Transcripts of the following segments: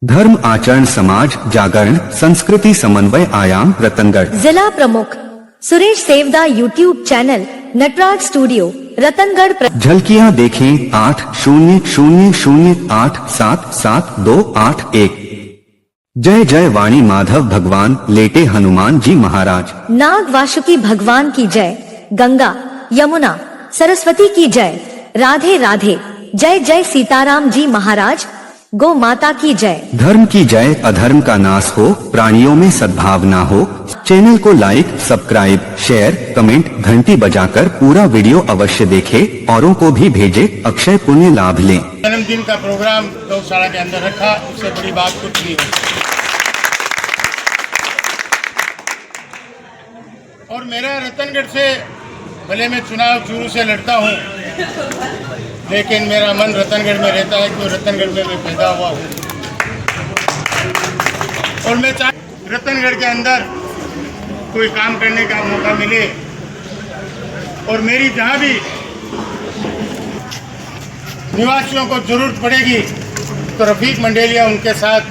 धर्म आचरण समाज जागरण संस्कृति समन्वय आयाम रतनगढ़। जिला प्रमुख Suresh Sevda YouTube channel Nataraj studio Ratangarh. झलकियां देखें 8000877281। जय जय वाणी माधव भगवान लेटे हनुमान जी महाराज। नाग वासुकी भगवान की जय। गंगा यमुना सरस्वती की जय। राधे राधे। जय जय सीताराम जी महाराज। गौ माता की जय। धर्म की जय। अधर्म का नाश हो, प्राणियों में सद्भावना हो। चैनल को लाइक सब्सक्राइब शेयर कमेंट घंटी बजाकर पूरा वीडियो अवश्य देखें, औरों को भी भेजे, अक्षय पुण्य लाभ लें। जन्मदिन का प्रोग्राम गौशाला के अंदर रखा, उससे बड़ी बात कुछ नहीं है। और मेरा रतनगढ़ से, भले मैं चुनाव शुरू से लड़ता हूँ, लेकिन मेरा मन रतनगढ़ में रहता है क्योंकि रतनगढ़ में मैं पैदा हुआ हूँ। और मैं रतनगढ़ के अंदर कोई काम करने का मौका मिले और मेरी जहाँ भी निवासियों को जरूरत पड़ेगी तो रफीक मंडेलिया उनके साथ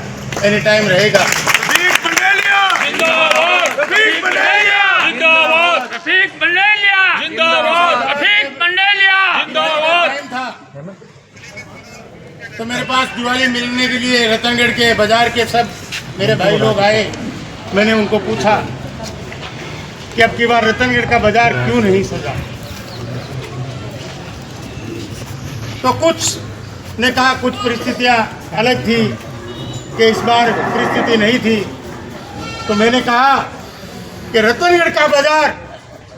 एनी टाइम रहेगा। रफीक मंडेलिया जिंदाबाद। रफीक मंडेलिया जिंदाबाद। रफीक मंडेलिया जिंदाबाद। रफीक मंडेलिया जिंदाबाद। टाइम था तो मेरे पास दिवाली मिलने के लिए रतनगढ़ के बाजार के सब मेरे भाई लोग आए। मैंने उनको पूछा कि अब की बार रतनगढ़ का बाजार क्यों नहीं सजा, तो कुछ ने कहा कुछ परिस्थितियां अलग थी कि इस बार परिस्थिति नहीं थी। तो मैंने कहा कि रतनगढ़ का बाजार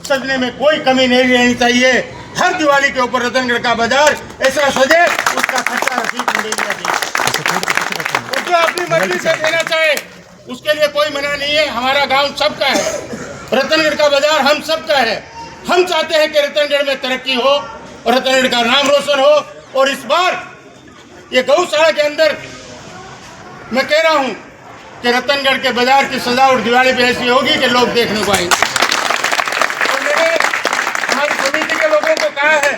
सजने में कोई कमी नहीं रहनी चाहिए। हर दिवाली के ऊपर रतनगढ़ का बाजार ऐसा सजे उसका खर्चा रफीक मंडेलिया दे। और जो अपनी मर्जी से देना चाहे उसके लिए कोई मना नहीं है। हमारा गांव सबका है, रतनगढ़ का बाजार हम सबका है। हम चाहते हैं कि रतनगढ़ में तरक्की हो और रतनगढ़ का नाम रोशन हो। और इस बार ये गौशाला के अंदर मैं कह रहा हूं कि रतनगढ़ के बाजार की सजावट दिवाली पे ऐसी होगी कि लोग देखने को आएंगे। और मैंने हमारी समिति के लोगों को कहा है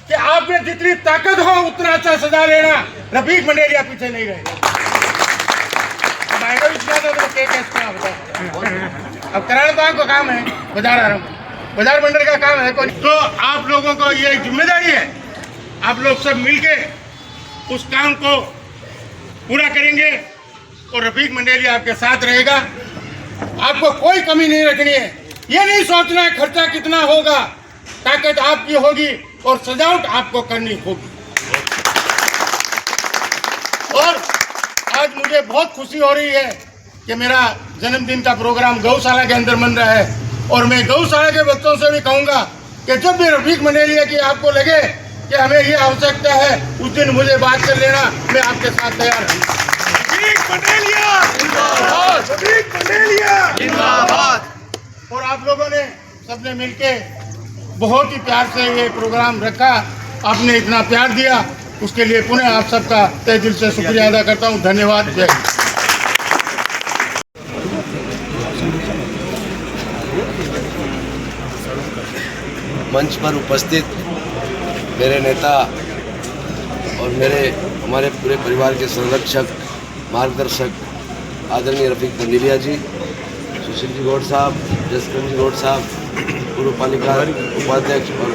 कि आप में जितनी ताकत हो उतना अच्छा सजा लेना, रफीक मंडेलिया पीछे नहीं रहेगा। अब कराना तो आपको काम है, बाजार आरंभ बाजार मंडल का काम है। तो आप लोगों को ये जिम्मेदारी है, आप लोग सब मिलके उस काम को पूरा करेंगे और रफीक मंडेलिया आपके साथ रहेगा। आपको कोई कमी नहीं रखनी है, ये नहीं सोचना है खर्चा कितना होगा। ताकत आपकी होगी और सजावट आपको करनी होगी। और आज मुझे बहुत खुशी हो रही है कि मेरा जन्मदिन का प्रोग्राम गौशाला के अंदर बन रहा है। और मैं गौशाला के बच्चों से भी कहूँगा कि जब भी रफीक मंडेलिया की आपको लगे कि हमें ये आवश्यकता है, उस दिन मुझे बात कर लेना, मैं आपके साथ तैयार हूँ। रफीक मंडेलिया जिंदाबाद। रफीक मंडेलिया जिंदाबाद। और आप लोगों ने सबने मिलके बहुत ही प्यार से ये प्रोग्राम रखा, आपने इतना प्यार दिया, उसके लिए पुनः आप सबका तहे दिल से शुक्रिया अदा करता हूँ। धन्यवाद। जय हिंद। मंच पर उपस्थित मेरे नेता और हमारे पूरे परिवार के संरक्षक मार्गदर्शक आदरणीय रफीक मंडेलिया जी, सुशील जी गौड़ साहब, जसकरण जी गौड़ साहब, पूर्व पालिका उपाध्यक्ष और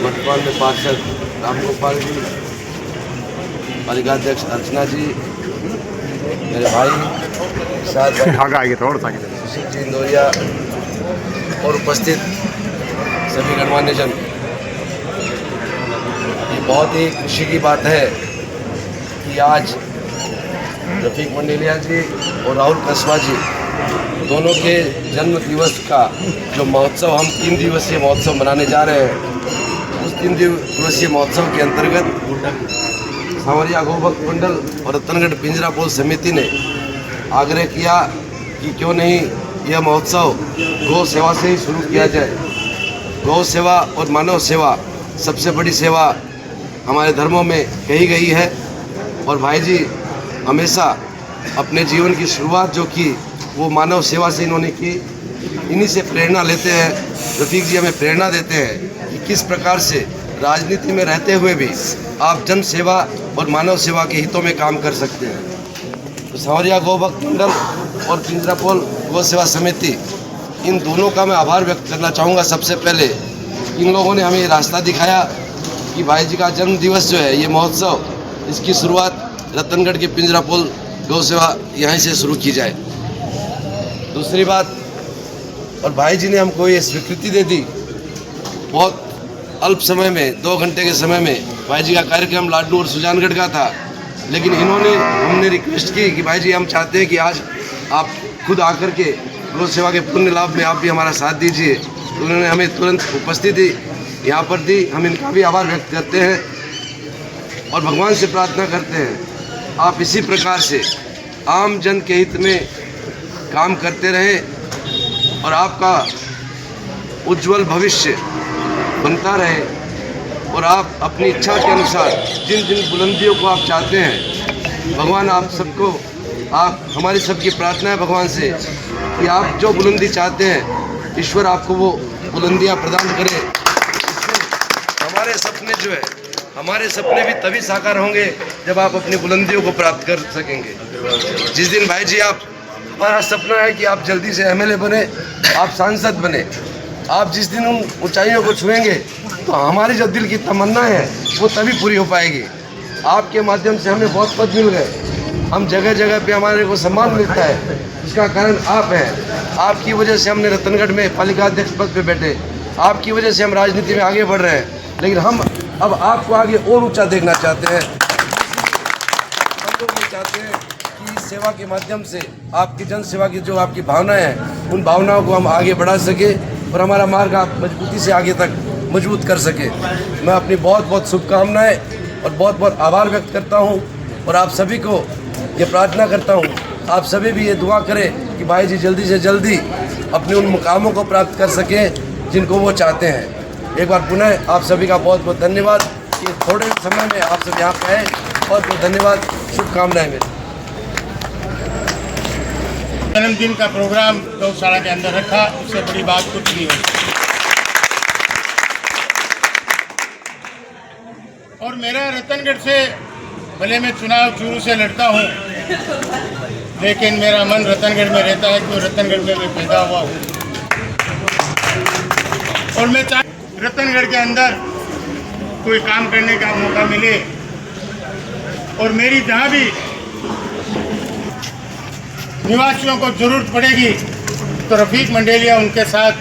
वर्तमान में पार्षद रामगोपाल जी, पालिका अध्यक्ष अर्चना जी, मेरे भाई साथ सुशील जी इंदौरिया और उपस्थित सभी गणमान्य जन, ये बहुत ही खुशी की बात है कि आज रफीक मंडेलिया जी और राहुल कस्बा जी दोनों के जन्म दिवस का जो महोत्सव हम 3 दिवसीय महोत्सव मनाने जा रहे हैं, उस 3 दिवसीय महोत्सव के अंतर्गत सांवरिया गौभक्त मंडल और रतनगढ़ पिंजरा पोल समिति ने आग्रह किया कि क्यों नहीं यह महोत्सव गौ सेवा से ही शुरू किया जाए। गौ सेवा और मानव सेवा सबसे बड़ी सेवा हमारे धर्मों में कही गई है। और भाई जी हमेशा अपने जीवन की शुरुआत जो की वो मानव सेवा से इन्होंने की। इन्हीं से प्रेरणा लेते हैं। रफीक जी हमें प्रेरणा देते हैं कि किस प्रकार से राजनीति में रहते हुए भी आप जन सेवा और मानव सेवा के हितों में काम कर सकते हैं। सांवरिया गौ भक्त मंडल और पिंजरापोल गौ सेवा समिति, इन दोनों का मैं आभार व्यक्त करना चाहूँगा। सबसे पहले इन लोगों ने हमें रास्ता दिखाया कि भाई जी का जन्म दिवस जो है, ये महोत्सव, इसकी शुरुआत रतनगढ़ के पिंजरापोल गौ सेवा यहीं से शुरू की जाए। दूसरी बात, और भाई जी ने हमको ये स्वीकृति दे दी बहुत अल्प समय में, 2 घंटे के समय में। भाई जी का कार्यक्रम लाडू और सुजानगढ़ का था, लेकिन हमने रिक्वेस्ट की कि भाई जी हम चाहते हैं कि आज आप खुद आकर के गौ सेवा के पुण्य लाभ में आप भी हमारा साथ दीजिए। तो उन्होंने हमें तुरंत उपस्थिति यहाँ पर दी। हम इनका भी आभार व्यक्त करते हैं और भगवान से प्रार्थना करते हैं आप इसी प्रकार से आम जन के हित में काम करते रहें और आपका उज्जवल भविष्य बनता रहे और आप अपनी इच्छा के अनुसार जिन जिन बुलंदियों को आप चाहते हैं, भगवान आप सबको, आप हमारी सबकी प्रार्थना है भगवान से कि आप जो बुलंदी चाहते हैं, ईश्वर आपको वो बुलंदियां प्रदान करे। हमारे सपने जो है, हमारे सपने भी तभी साकार होंगे जब आप अपनी बुलंदियों को प्राप्त कर सकेंगे। जिस दिन भाई जी आप, हमारा सपना है कि आप जल्दी से एमएलए बने, आप सांसद बने। आप जिस दिन उन ऊंचाइयों को छुएंगे तो हमारी जो दिल की तमन्ना है वो तभी पूरी हो पाएगी। आपके माध्यम से हमें बहुत पद मिल गए, हम जगह जगह पे हमारे को सम्मान मिलता है, इसका कारण आप हैं। आपकी वजह से हमने रतनगढ़ में पालिका अध्यक्ष पद पे बैठे, आपकी वजह से हम राजनीति में आगे बढ़ रहे हैं। लेकिन हम अब आपको आगे और ऊंचा देखना चाहते हैं। हम लोग ये चाहते हैं कि इस सेवा के माध्यम से आपकी जन सेवा की जो आपकी भावनाएं हैं, उन भावनाओं को हम आगे बढ़ा सके और हमारा मार्ग आप मजबूती से आगे तक मजबूत कर सके। मैं अपनी बहुत बहुत शुभकामनाएं और बहुत बहुत आभार व्यक्त करता हूं और आप सभी को ये प्रार्थना करता हूं, आप सभी भी ये दुआ करें कि भाई जी जल्दी से जल्दी अपने उन मुकामों को प्राप्त कर सकें जिनको वो चाहते हैं। एक बार पुनः आप सभी का बहुत बहुत धन्यवाद। ये थोड़े समय में आप सब यहाँ पे आए, बहुत बहुत धन्यवाद, शुभकामनाएं मेरी। जन्मदिन का प्रोग्राम गौशाला के अंदर रखा, उससे बड़ी बात कुछ नहीं हुई। और मेरा रतनगढ़ से, भले मैं चुनाव शुरू से लड़ता हूँ, लेकिन मेरा मन रतनगढ़ में रहता है क्योंकि रतनगढ़ में मैं पैदा हुआ हूँ। और मैं रतनगढ़ के अंदर कोई काम करने का मौका मिले और मेरी जहाँ भी निवासियों को जरूरत पड़ेगी तो रफीक मंडेलिया उनके साथ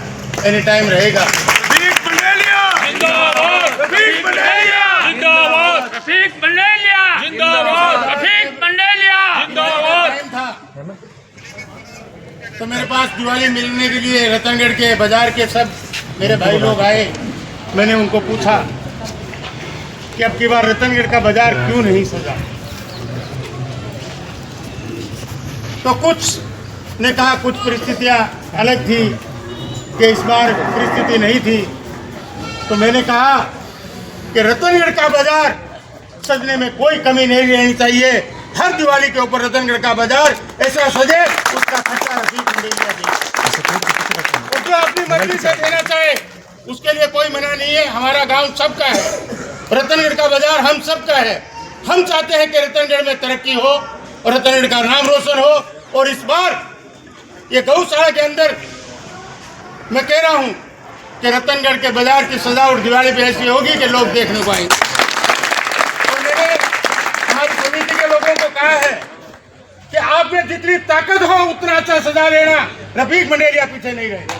एनी टाइम रहेगा। रफीक मंडेलिया जिंदाबाद, रफीक मंडेलिया जिंदाबाद, रफीक मंडेलिया जिंदाबाद, रफीक मंडेलिया जिंदाबाद। टाइम था तो मेरे पास दिवाली मिलने के लिए रतनगढ़ के बाजार के सब मेरे भाई लोग आए। मैंने उनको पूछा कि अब की बार रतनगढ़ का बाजार क्यों नहीं सजा, तो कुछ ने कहा कुछ परिस्थितियां अलग थी कि इस बार परिस्थिति नहीं थी। तो मैंने कहा कि रतनगढ़ का बाजार सजने में कोई कमी नहीं रहनी चाहिए। हर दिवाली के ऊपर रतनगढ़ का बाजार ऐसा सजे उसका खर्चा रफीक मंडेलिया दे। और जो अपनी मर्जी से देना चाहे उसके लिए कोई मना नहीं है। हमारा गांव सबका है, रतनगढ़ का बाजार हम सबका है। हम चाहते हैं कि रतनगढ़ में तरक्की हो और रतनगढ़ का नाम रोशन हो। और इस बार ये गौशाला के अंदर मैं कह रहा हूं कि रतनगढ़ के बाजार की सजावट दिवाली पे ऐसी होगी कि लोग देखने को आएंगे। और मैंने हमारी समिति के लोगों को कहा है कि आप में जितनी ताकत हो उतना अच्छा सजा लेना, रफीक मंडेलिया पीछे नहीं रहेगा।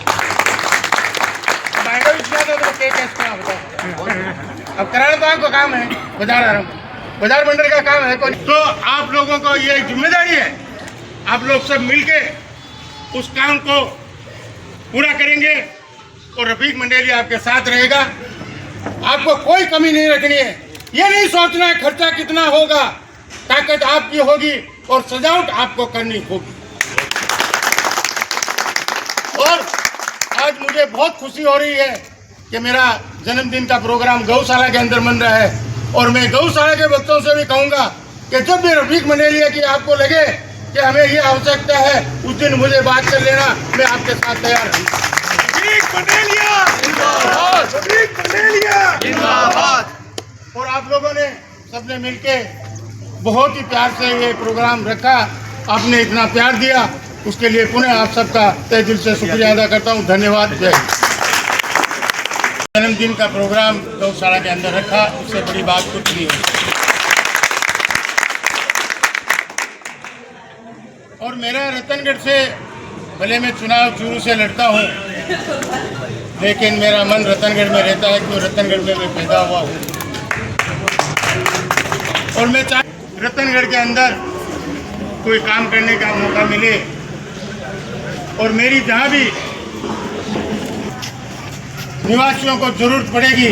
अब कराना तो आपका काम है, बाजार मंडल का काम है। तो आप लोगों को ये जिम्मेदारी है, आप लोग सब मिलके उस काम को पूरा करेंगे और रफीक मंडेलिया आपके साथ रहेगा। आपको कोई कमी नहीं रखनी है, ये नहीं सोचना है खर्चा कितना होगा, ताकत आपकी होगी और सजावट आपको करनी होगी। और आज मुझे बहुत खुशी हो रही है कि मेरा जन्मदिन का प्रोग्राम गौशाला के अंदर बन रहा है। और मैं गौशाला के बच्चों से भी कहूँगा कि जब भी रफीक मंडेलिया की आपको लगे कि हमें ये आवश्यकता है, उस दिन मुझे बात कर लेना, मैं आपके साथ तैयार हूँ। रफीक मंडेलिया जिंदाबाद, रफीक मंडेलिया जिंदाबाद। और आप लोगों ने सबने मिलके बहुत ही प्यार से ये प्रोग्राम रखा आपने इतना प्यार दिया, उसके लिए पुनः आप सबका तहे दिल से शुक्रिया अदा करता हूँ। धन्यवाद। जय हिंद। जन्मदिन का प्रोग्राम गौशाला के अंदर रखा, उससे बड़ी बात कुछ नहीं है। और मेरा रतनगढ़ से, भले मैं चुनाव शुरू से लड़ता हूँ, लेकिन मेरा मन रतनगढ़ में रहता है, क्यों रतनगढ़ में मैं पैदा हुआ हूँ। और मैं रतनगढ़ के अंदर कोई काम करने का मौका मिले और मेरी जहाँ भी निवासियों को जरूरत पड़ेगी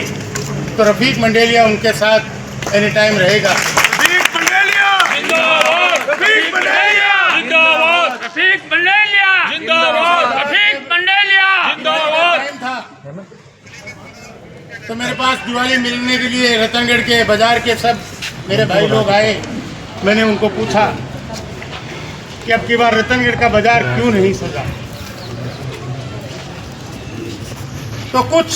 तो रफीक मंडेलिया उनके साथ एनी टाइम रहेगा। रफीक मंडेलिया जिंदाबाद, रफीक मंडेलिया जिंदाबाद, रफीक मंडेलिया जिंदाबाद, रफीक मंडेलिया जिंदाबाद। टाइम था तो मेरे पास दिवाली मिलने के लिए रतनगढ़ के बाजार के सब मेरे भाई लोग आए। मैंने उनको पूछा कि अब की बार रतनगढ़ का बाजार क्यों नहीं सजा, तो कुछ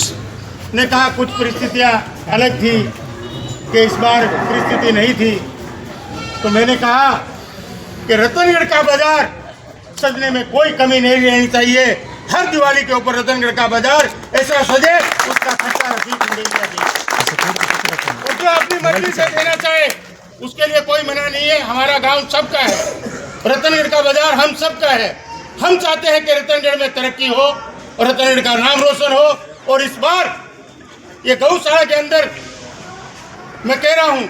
ने कहा कुछ परिस्थितियां अलग थी कि इस बार परिस्थिति नहीं थी। तो मैंने कहा कि रतनगढ़ का बाजार सजने में कोई कमी नहीं रहनी चाहिए। हर दिवाली के ऊपर रतनगढ़ का बाजार ऐसा सजे, उसका खर्चा रफीक मंडेलिया दे। और जो अपनी मर्जी से देना चाहे उसके लिए कोई मना नहीं है। हमारा गांव सबका है, रतनगढ़ का बाजार हम सबका है। हम चाहते हैं कि रतनगढ़ में तरक्की हो और रतनगढ़ का नाम रोशन हो। और इस बार ये गौशाला के अंदर मैं कह रहा हूं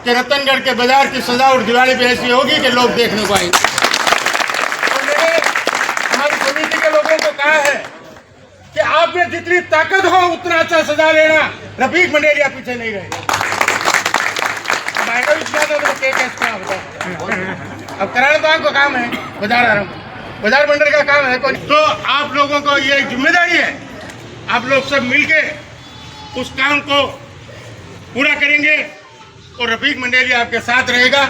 कि रतनगढ़ के बाजार की सजावट दिवाली पे ऐसी होगी कि लोग देखने को आएंगे। और मैंने हमारी समिति के लोगों को कहा है कि आप में जितनी ताकत हो उतना अच्छा सजा लेना, रफीक मंडेलिया पीछे नहीं रहेगा। अब कराना तो आपको काम है, बाजार आ रहा हूँ, बाजार मंडल का काम है। तो आप लोगों को ये जिम्मेदारी है, आप लोग सब मिलके उस काम को पूरा करेंगे और रफीक मंडेलिया आपके साथ रहेगा।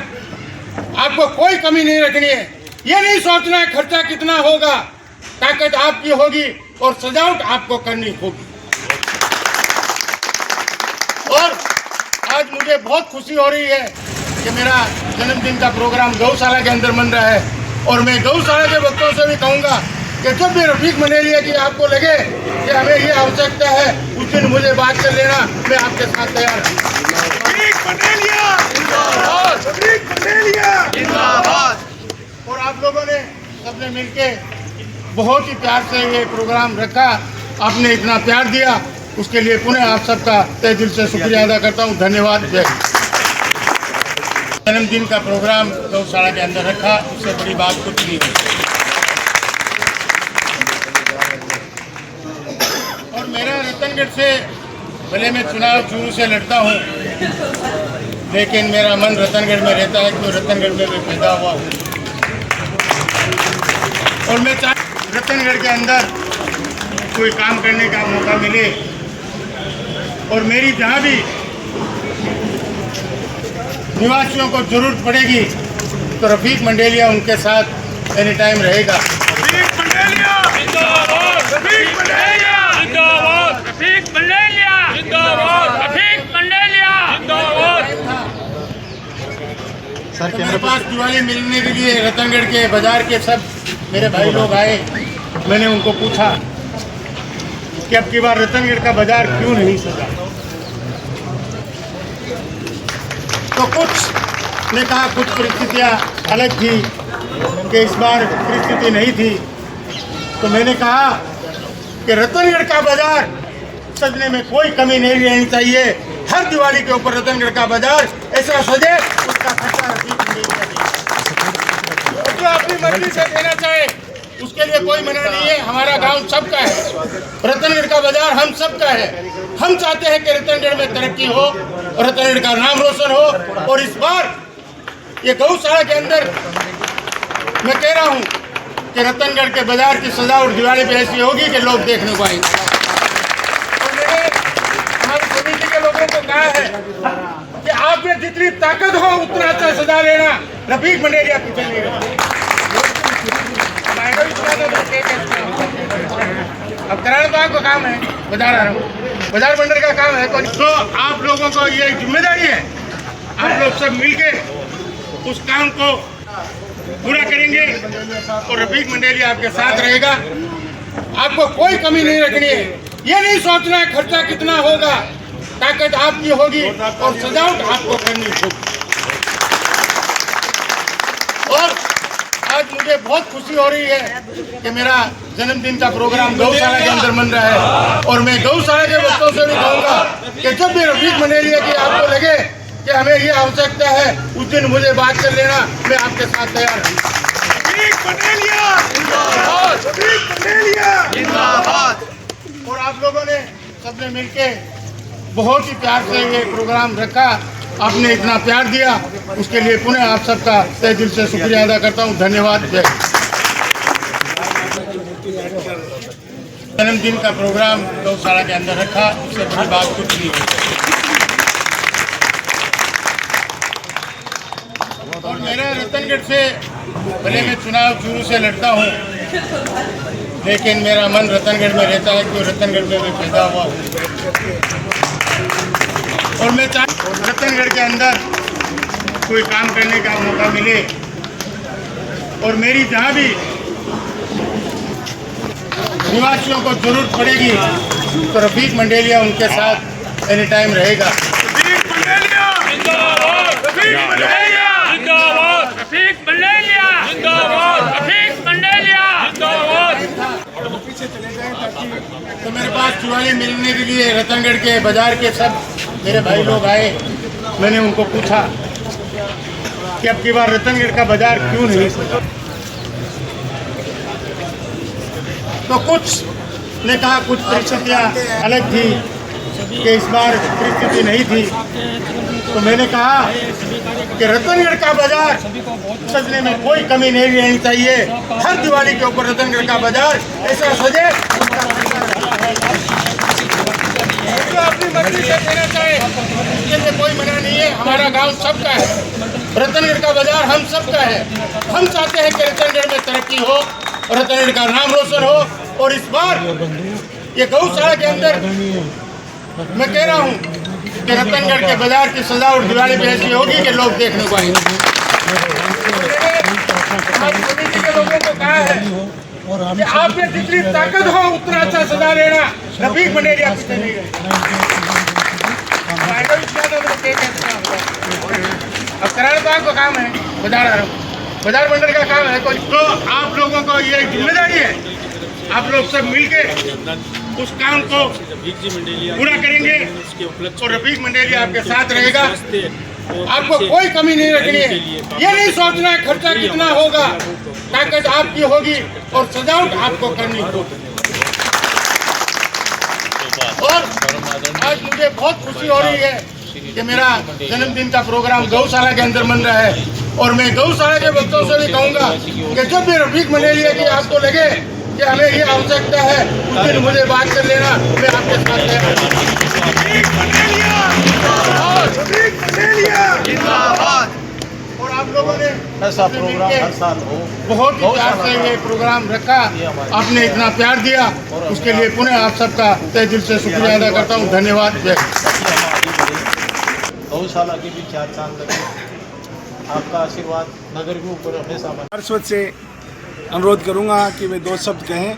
आपको कोई कमी नहीं रखनी है, ये नहीं सोचना है खर्चा कितना होगा, ताकत आपकी होगी और सजावट आपको करनी होगी। और आज मुझे बहुत खुशी हो रही है कि मेरा जन्मदिन का प्रोग्राम गौशाला के अंदर बन रहा है। और मैं गौशाला के भक्तों से भी कहूँगा कि जब भी रफीक मंडेलिया की आपको लगे कि हमें ये आवश्यकता है, उस दिन मुझे बात कर लेना, मैं आपके साथ तैयार हूँ। रफीक मंडेलिया जिंदाबाद, रफीक मंडेलिया जिंदाबाद। और आप लोगों ने सबने मिलके बहुत ही प्यार से ये प्रोग्राम रखा, आपने इतना प्यार दिया, उसके लिए पुनः आप सबका तहे दिल से शुक्रिया अदा करता हूँ। धन्यवाद। जय हिंद। जन्मदिन का प्रोग्राम गौशाला के अंदर रखा, उससे बड़ी बात कुछ नहीं है। और मेरा रतनगढ़ से, भले मैं चुनाव शुरू से लड़ता हूँ, लेकिन मेरा मन रतनगढ़ में रहता है, क्यों रतनगढ़ में मैं पैदा हुआ हूँ। और मैं रतनगढ़ के अंदर कोई काम करने का मौका मिले और मेरी जहाँ भी निवासियों को जरूरत पड़ेगी तो रफीक मंडेलिया उनके साथ एनी टाइम रहेगा। रफीक मंडेलिया जिंदाबाद, रफीक मंडेलिया जिंदाबाद, रफीक मंडेलिया जिंदाबाद, रफीक मंडेलिया जिंदाबाद। तो मेरे पास दिवाली मिलने के लिए रतनगढ़ के बाजार के सब मेरे भाई लोग आए। मैंने उनको पूछा कि अब की बार रतनगढ़ का बाजार क्यों नहीं सजा, तो कुछ ने कहा कुछ परिस्थितियां अलग थी कि इस बार परिस्थिति नहीं थी। तो मैंने कहा कि रतनगढ़ का बाजार सजने में कोई कमी नहीं रहनी चाहिए। हर दिवाली के ऊपर रतनगढ़ का बाजार ऐसा सजे, उसका खर्चा रफीक मंडेलिया दे। और जो अपनी मर्जी से देना चाहे उसके लिए कोई मना नहीं है। हमारा गांव सबका है, रतनगढ़ का बाजार हम सबका है। हम चाहते हैं कि रतनगढ़ में तरक्की हो और रतनगढ़ का नाम रोशन हो। और इस बार ये गौशाला के अंदर मैं कह रहा हूँ कि रतनगढ़ के बाजार की सजावट दिवाली पे ऐसी होगी कि लोग देखने को आएंगे। और मैंने हमारी समिति के लोगों को कहा है कि आप में जितनी ताकत हो उतना अच्छा सजा लेना, रफीक मंडेलिया पीछे नहीं रहेगा। अब कराना तो आपको काम है, बाजार आ रहा हूँ, बाजार मंडल का काम है। तो आप लोगों को ये जिम्मेदारी है, आप लोग सब मिलके उस काम को पूरा करेंगे और रफीक मंडेलिया आपके साथ रहेगा। आपको कोई कमी नहीं रखनी है, ये नहीं सोचना है खर्चा कितना होगा, ताकत आपकी होगी और सजावट आपको करनी होगी। और आज मुझे बहुत खुशी हो रही है कि मेरा जन्मदिन का प्रोग्राम गौशाला के अंदर बन रहा है और मैं गौशाला के बच्चों से भी कहूँगा कि जब भी रफीक मंडेलिया की आपको लगे कि हमें ये आवश्यकता है, उस दिन मुझे बात कर लेना, मैं आपके साथ तैयार हूँ। रफीक मंडेलिया जिंदाबाद, रफीक मंडेलिया जिंदाबाद। और आप लोगों ने सबने मिलके बहुत ही प्यार से ये प्रोग्राम रखा, आपने इतना प्यार दिया, उसके लिए पुनः आप सबका तहे दिल से शुक्रिया अदा करता हूँ। धन्यवाद। जय। जन्मदिन का प्रोग्राम गौशाला के अंदर रखा, उससे बड़ी बात कुछ नहीं हुई। और मेरा रतनगढ़ से, भले मैं चुनाव शुरू से लड़ता हूँ, लेकिन मेरा मन रतनगढ़ में रहता है क्योंकि रतनगढ़ में मैं पैदा हुआ हूँ। और मैं रतनगढ़ के अंदर कोई काम करने का मौका मिले और मेरी जहाँ भी निवासियों को जरूरत पड़ेगी तो रफीक मंडेलिया उनके साथ एनी टाइम रहेगा। रफीक मंडेलिया जिंदाबाद, रफीक मंडेलिया जिंदाबाद, रफीक मंडेलिया जिंदाबाद, रफीक मंडेलिया जिंदाबाद। तो मेरे पास चुवाली मिलने के लिए रतनगढ़ के बाजार के सब मेरे भाई लोग आए। मैंने उनको पूछा कि अब की बार रतनगढ़ का बाजार क्यों नहीं सजा, तो कुछ ने कहा कुछ परिस्थितियाँ अलग थी कि इस बार परिस्थिति नहीं थी। तो मैंने कहा कि रतनगढ़ का बाजार सजने में कोई कमी नहीं रहनी चाहिए। हर दिवाली के ऊपर रतनगढ़ का बाजार ऐसा सजे जो अपनी मर्जी से देना चाहे, इससे कोई मना नहीं है। हमारा गांव सबका है, रतनगढ़ का बाजार हम सबका है। हम चाहते हैं कि रतनगढ़ में तरक्की हो, रतनगढ़ का नाम रोशन हो। और इस बार ये गौशाला के अंदर मैं कह रहा हूँ कि रतनगढ़ के बाजार की सजावट दिवाली पे ऐसी होगी कि लोग देखने को आएंगे। हमारी कमेटी के लोगों को कहा है कि आप में जितनी ताकत हो उतना अच्छा सजा लेना। रफीक मंडेलिया पीछे नहीं गए। अब कराना तो आपका काम है, बाजार मंडल का काम है। तो आप लोगों को ये जिम्मेदारी है, आप लोग सब मिलके उस काम को पूरा करेंगे और रफीक मंडेलिया आपके साथ रहेगा। आपको कोई कमी नहीं रखनी है, ये नहीं सोचना है खर्चा कितना होगा, ताकत आपकी होगी और सजावट आपको करनी होगी। और आज मुझे बहुत खुशी हो रही है कि मेरा जन्मदिन का प्रोग्राम गौशाला के अंदर बन रहा है और मैं गौशाला के बच्चों से भी कहूँगा कि जब भी रफीक मंडेलिया की आपको लगे कि हमें ये आवश्यकता है, उस दिन मुझे बात कर लेना, मैं आपके साथ तैयार हूँ। रफीक मंडेलिया जिंदाबाद, रफीक मंडेलिया जिंदाबाद। और आप लोगों ने ऐसा प्रोग्राम हर साल हो, बहुत ही प्यार से ये प्रोग्राम रखा, आपने इतना प्यार दिया, उसके लिए पुनः आप सबका तहे दिल से शुक्रिया अदा करता हूँ। धन्यवाद। जय। गौशाला की भी 4 साल लगे। आपका आशीर्वाद नगर के ऊपर हमेशा बना। पार्षद से अनुरोध करूंगा कि वे 2 शब्द कहें।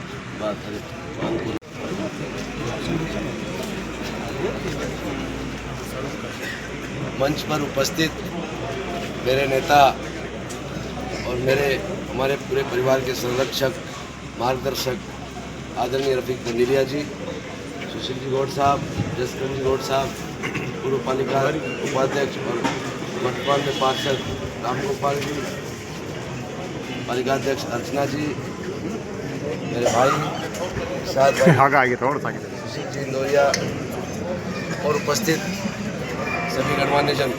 मंच पर उपस्थित मेरे नेता और हमारे पूरे परिवार के संरक्षक, मार्गदर्शक आदरणीय रफीक मंडेलिया जी, सुशील जी गौड़ साहब, जसकरण जी गौड़ साहब, पूर्व पालिका उपाध्यक्ष और वर्तमान में पार्षद रामगोपाल जी, पालिकाध्यक्ष अर्चना जी, मेरे भाई साथ सुशील जी नोरिया और उपस्थित सभी गणमान्य जन,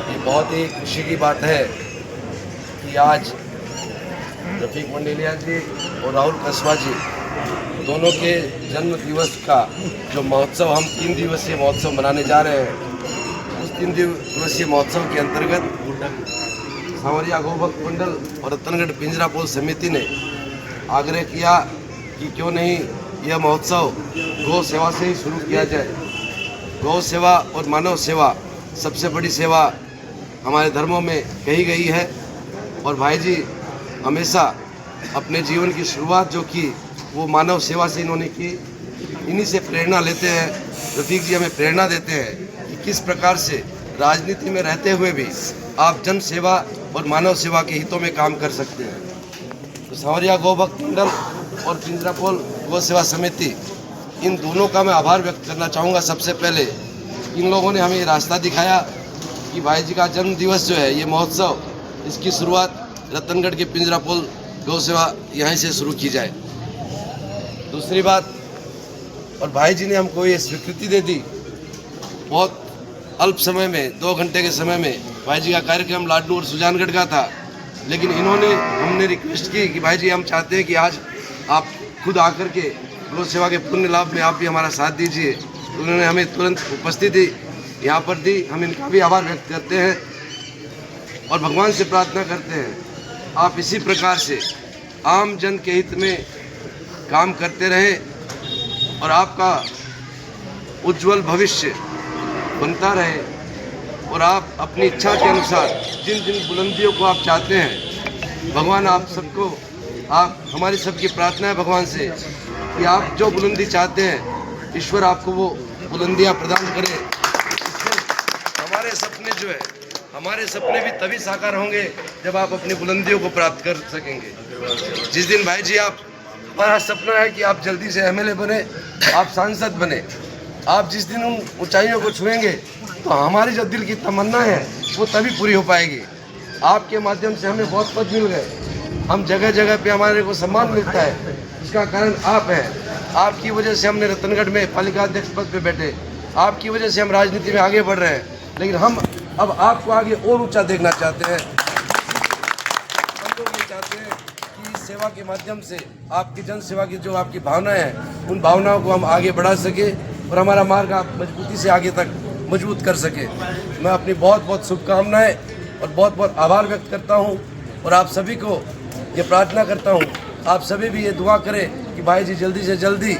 ये बहुत ही खुशी की बात है कि आज रफीक मंडेलिया जी और राहुल कस्बा जी दोनों के जन्म दिवस का जो महोत्सव, हम 3 दिवसीय महोत्सव मनाने जा रहे हैं, उस 3 दिवसीय महोत्सव के अंतर्गत सांवरिया गौभक्त मंडल और रतनगढ़ पिंजरापोल समिति ने आग्रह किया कि क्यों नहीं यह महोत्सव गौ सेवा से ही शुरू किया जाए। गौ सेवा और मानव सेवा सबसे बड़ी सेवा हमारे धर्मों में कही गई है। और भाई जी हमेशा अपने जीवन की शुरुआत जो की वो मानव सेवा से इन्होंने की। इन्हीं से प्रेरणा लेते हैं। रफीक जी हमें प्रेरणा देते हैं कि किस प्रकार से राजनीति में रहते हुए भी आप जन सेवा और मानव सेवा के हितों में काम कर सकते हैं। तो सांवरिया गौ भक्त मंडल और पिंजरापोल गौ सेवा समिति, इन दोनों का मैं आभार व्यक्त करना चाहूँगा। सबसे पहले इन लोगों ने हमें ये रास्ता दिखाया कि भाई जी का जन्म दिवस जो है, ये महोत्सव, इसकी शुरुआत रतनगढ़ के पिंजरापोल गौ सेवा यहीं से शुरू की जाए। दूसरी बात, और भाई जी ने हमको ये स्वीकृति दे दी। बहुत अल्प समय में, 2 घंटे के समय में भाई जी का कार्यक्रम लाडनू और सुजानगढ़ का था, लेकिन हमने रिक्वेस्ट की कि भाई जी हम चाहते हैं कि आज आप खुद आकर के गौ सेवा के पुण्य लाभ में आप भी हमारा साथ दीजिए। तो उन्होंने हमें तुरंत उपस्थिति यहाँ पर दी। हम इनका भी आभार व्यक्त करते हैं और भगवान से प्रार्थना करते हैं आप इसी प्रकार से आम जन के हित में काम करते रहें और आपका उज्जवल भविष्य बनता रहे और आप अपनी इच्छा के अनुसार जिन जिन बुलंदियों को आप चाहते हैं, भगवान आप सबको, आप हमारी सबकी प्रार्थना है भगवान से कि आप जो बुलंदी चाहते हैं ईश्वर आपको वो बुलंदियां प्रदान करे। हमारे सपने जो है, हमारे सपने भी तभी साकार होंगे जब आप अपनी बुलंदियों को प्राप्त कर सकेंगे। जिस दिन भाई जी हमारा सपना है कि आप जल्दी से एमएलए बने, आप सांसद बने, आप जिस दिन उन ऊंचाइयों को छुएंगे तो हमारी जो दिल की तमन्ना है वो तभी पूरी हो पाएगी। आपके माध्यम से हमें बहुत पद मिल गए, हम जगह जगह पे हमारे को सम्मान मिलता है, इसका कारण आप हैं। आपकी वजह से हमने रतनगढ़ में पालिका अध्यक्ष पद पे बैठे, आपकी वजह से हम राजनीति में आगे बढ़ रहे हैं। लेकिन हम अब आपको आगे और ऊंचा देखना चाहते हैं। हम लोग ये चाहते हैं कि इस सेवा के माध्यम से आपकी जन सेवा की जो आपकी भावनाएं हैं, उन भावनाओं को हम आगे बढ़ा सके और हमारा मार्ग आप मजबूती से आगे तक मजबूत कर सके। मैं अपनी बहुत बहुत शुभकामनाएं और बहुत बहुत आभार व्यक्त करता हूं और आप सभी को ये प्रार्थना करता हूं, आप सभी भी ये दुआ करें कि भाई जी जल्दी से जल्दी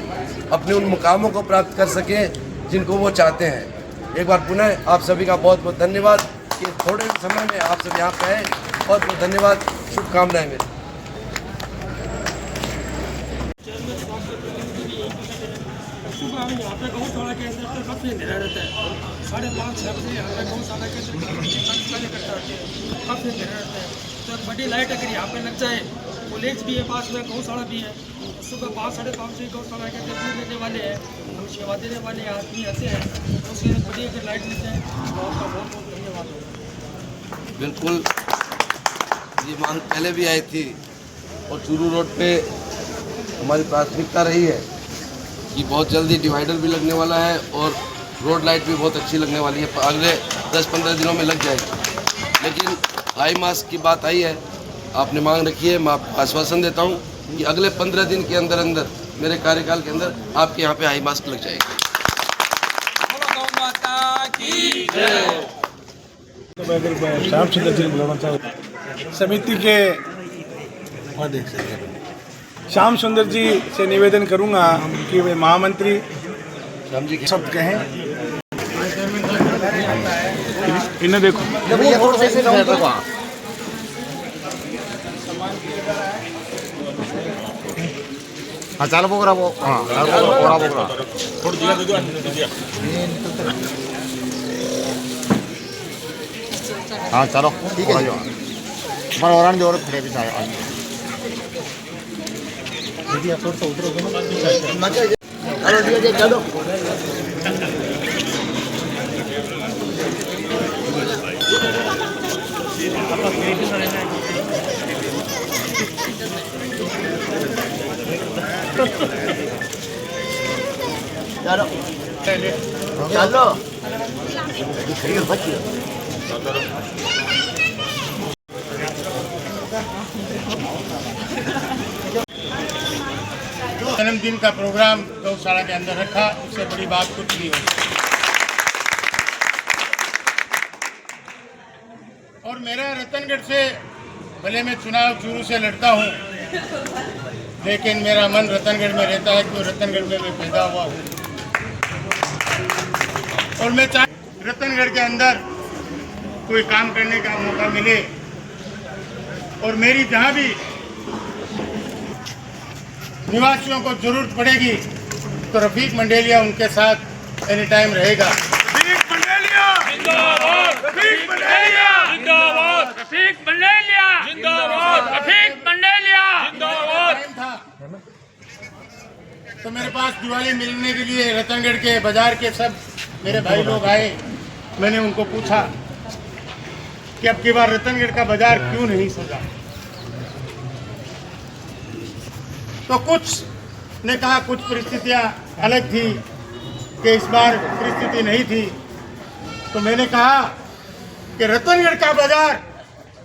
अपने उन मुकामों को प्राप्त कर सकें जिनको वो चाहते हैं। एक बार पुनः आप सभी का बहुत बहुत धन्यवाद कि थोड़े समय में आप सब यहाँ पे आए। बहुत बहुत धन्यवाद, शुभकामनाएं मेरी। सुबह हम यहाँ पे गौशाला के अंदर तो काफ़ी अंधेरा रहता है। 5:30-6 बजे यहाँ पे गौशाला के अंदर कार्यकर्ता आते हैं, काफ़ी अंधेरा रहता है। तो एक बड़ी लाइट अगर यहाँ पे लग जाए, कॉलेज भी है पास में, गौशाला भी है। सुबह 5-5:30 से गौशाला के अंदर दूध देने वाले हैं, हम सेवा देने वाले आदमी आते हैं, तो उसके अंदर बड़ी अगर लाइट लग जाए तो आपका बहुत बहुत धन्यवाद होगा। बिल्कुल, ये मांग पहले भी आई थी और चूरू रोड पे हमारी प्राथमिकता रही है कि बहुत जल्दी डिवाइडर भी लगने वाला है और रोड लाइट भी बहुत अच्छी लगने वाली है, अगले 10-15 दिनों में लग जाएगी। लेकिन हाई मास्क की बात आई है, आपने मांग रखी है, मैं आपको आश्वासन देता हूं कि अगले 15 दिन के अंदर अंदर, मेरे कार्यकाल के अंदर आपके यहाँ पे हाई मास्क लग जाएगी। श्याम सुंदर जी बुलाना चाहूँ समिति के श्याम सुंदर जी से निवेदन करूंगा कि वे महामंत्री शब्द कहें। इन्हें देखो हाँ चालो बोगरा वो, हाँ बोगरा बोगरा थोड़ी दिया दे दो। हाँ चलो ठीक है, हमारा और जो खड़े भी आए चलो चलो जन्मदिन का प्रोग्राम गौशाला के अंदर रखा, उससे बड़ी बात कुछ नहीं होगी। और मेरा रतनगढ़ से, भले मैं चुनाव चूरू से लड़ता हूँ, लेकिन मेरा मन रतनगढ़ में रहता है क्योंकि रतनगढ़ में मैं पैदा हुआ हूँ। और मैं रतनगढ़ के अंदर कोई काम करने का मौका मिले और मेरी जहाँ भी निवासियों को जरूरत पड़ेगी तो रफीक मंडेलिया उनके साथ एनी टाइम रहेगा। रफीक मंडेलिया जिंदाबाद, रफीक मंडेलिया जिंदाबाद, रफीक मंडेलिया जिंदाबाद, रफीक मंडेलिया जिंदाबाद। टाइम था तो मेरे पास दिवाली मिलने के लिए रतनगढ़ के बाजार के सब मेरे भाई लोग आए। मैंने उनको पूछा कि अब की बार रतनगढ़ का बाजार क्यों नहीं सजा, तो कुछ ने कहा कुछ परिस्थितियां अलग थी कि इस बार परिस्थिति नहीं थी। तो मैंने कहा कि रतनगढ़ का बाजार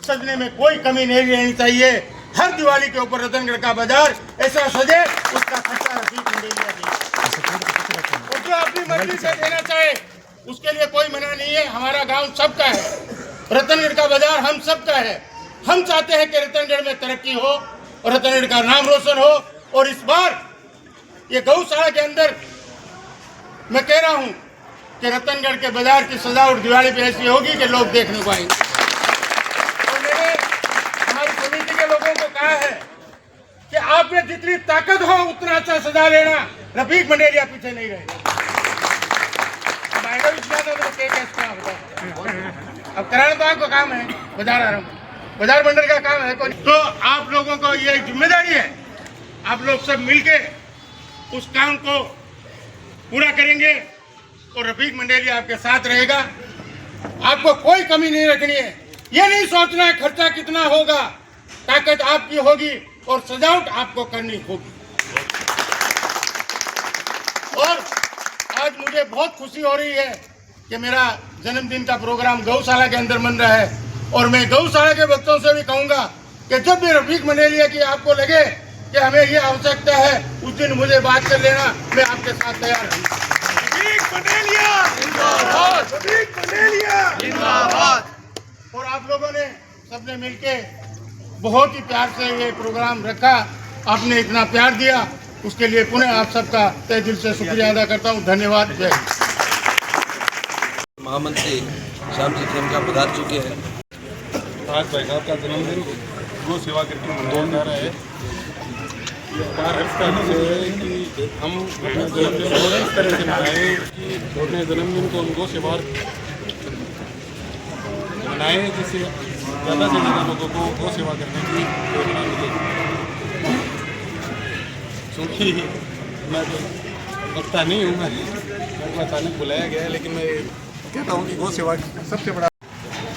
सजने में कोई कमी नहीं रहनी चाहिए। हर दिवाली के ऊपर रतनगढ़ का बाजार ऐसा सजे उसका खर्चा रफीक मंडेलिया दे और जो अपनी मर्जी से देना चाहे उसके लिए कोई मना नहीं है। हमारा गांव सबका है, रतनगढ़ का बाजार हम सबका है। हम चाहते हैं कि रतनगढ़ में तरक्की हो और रतनगढ़ का नाम रोशन हो। और इस बार ये गौशाला के अंदर मैं कह रहा हूं कि रतनगढ़ के बाजार की सजावट दिवाली पे ऐसी होगी कि लोग देखने को आएंगे। और मैंने हमारी समिति के लोगों को कहा है कि आप में जितनी ताकत हो उतना अच्छा सजा लेना, रफीक मंडेलिया पीछे नहीं रहेगा। अब आएगा विश्वास है तो अब कराना तो आपका काम है, बाजार आरंभ बाजार मंडल का काम है। तो आप लोगों को ये जिम्मेदारी है, आप लोग सब मिलके उस काम को पूरा करेंगे और रफीक मंडेलिया आपके साथ रहेगा। आपको कोई कमी नहीं रखनी है, ये नहीं सोचना है खर्चा कितना होगा, ताकत आपकी होगी और सजावट आपको करनी होगी। और आज मुझे बहुत खुशी हो रही है कि मेरा जन्मदिन का प्रोग्राम गौशाला के अंदर बन रहा है और मैं गौशाला के भक्तों से भी कहूंगा कि जब भी रफीक मंडेलिया की आपको लगे कि हमें ये आवश्यकता है उस दिन मुझे बात कर लेना, मैं आपके साथ तैयार हूँ। रफीक मंडेलिया जिंदाबाद, रफीक मंडेलिया जिंदाबाद। और आप लोगों ने सबने मिलके बहुत ही प्यार से ये प्रोग्राम रखा, आपने इतना प्यार दिया, उसके लिए पुनः आप सबका तहे दिल से शुक्रिया अदा करता हूँ। धन्यवाद। जय महामंत्री श्याम जी खेमका पधार चुके हैं। आज भाई साहब का जन्मदिन गो सेवा करके मनाया जा रहा है। बार इसका विषय है कि हम अपने जन्मदिन को इस तरह से मनाएं कि अपने जन्मदिन को हम गो सेवा मनाएं जिससे ज़्यादा से ज़्यादा लोगों को गो सेवा करने की प्रेरणा मिले। क्योंकि मैं तो वक्ता नहीं हूँ, मेरे को अचानक बुलाया गया है, लेकिन मैं कहता हूँ कि गो सेवा सबसे बड़ा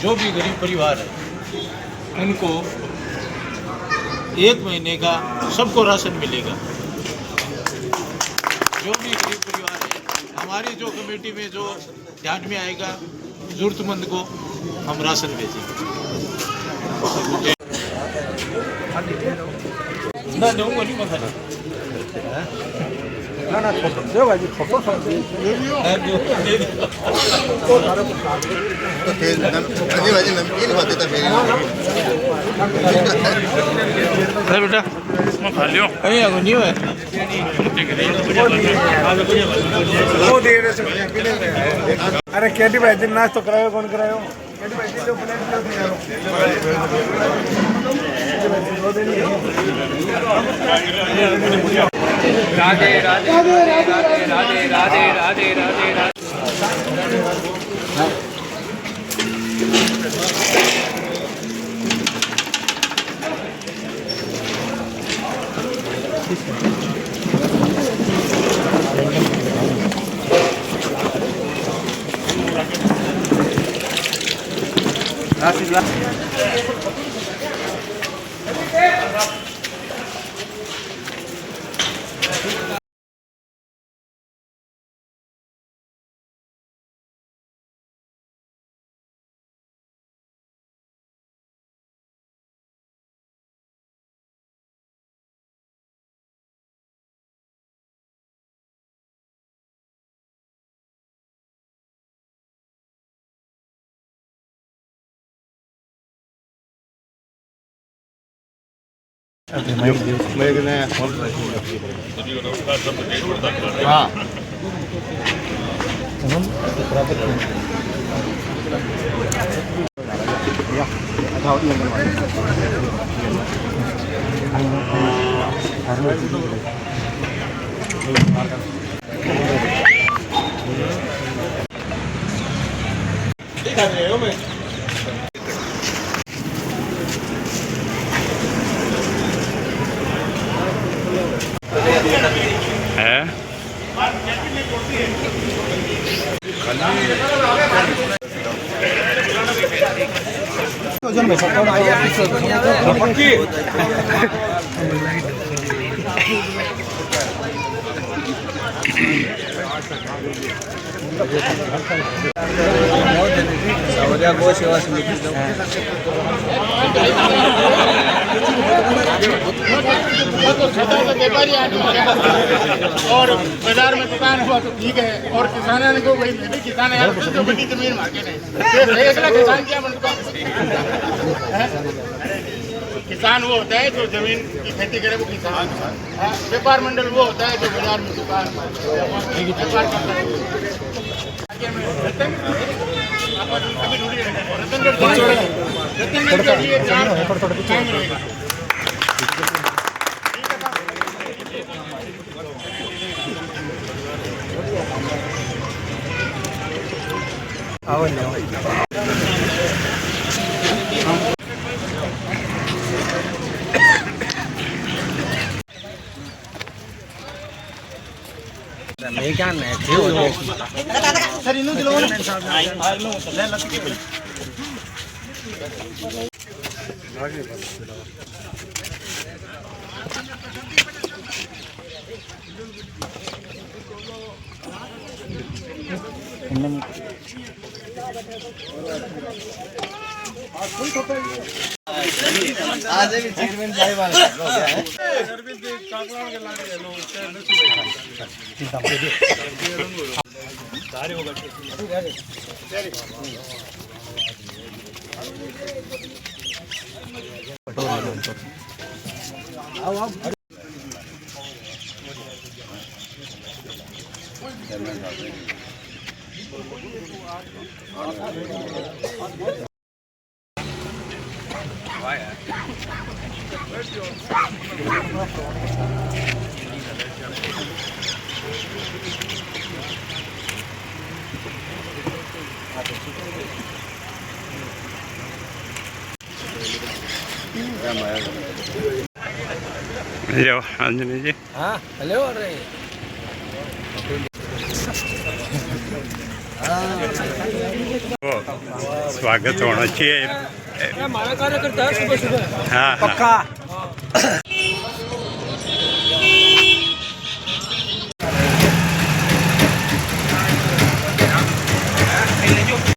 जो भी गरीब परिवार है उनको 1 महीने का सबको राशन मिलेगा। जो भी गरीब परिवार है हमारी जो कमेटी में जो ध्यान में आएगा जरूरतमंद को हम राशन भेजेंगे। ना दूंगा नहीं पता ना छोटो दे भाई छोटो सा दे नमकीन होते तो अरे बेटा मैं खा लियो अरे आगो नहीं है वो दे रहे से। अरे केटी भाई दिन नाच तो करायो, कौन करायो? केटी भाई जी तो प्लेट राधे राधे राधे राधे राधे राधे राधे राधे। छोटा सा व्यापारी आदमी है और बाजार में दुकान हुआ तो ठीक है, और किसानों ने को भाई मैं भी किसान है यार, तो बड़ी जमीन मांगे नहीं, एक लाख किसान क्या बनता है? किसान वो होता है जो जमीन की खेती करे, वो किसान। व्यापार मंडल वो होता है जो बाजार में दुकान व्यापार करता है। रतनगढ़ के लिए काम रहेगा। आज भी चेयरमैन साहब आ हेलो अंजनी जी। हाँ हेलो अरे स्वागत होना चाहिए। हमारा कार्यकर्ता है सुबह सुबह। हाँ हाँ।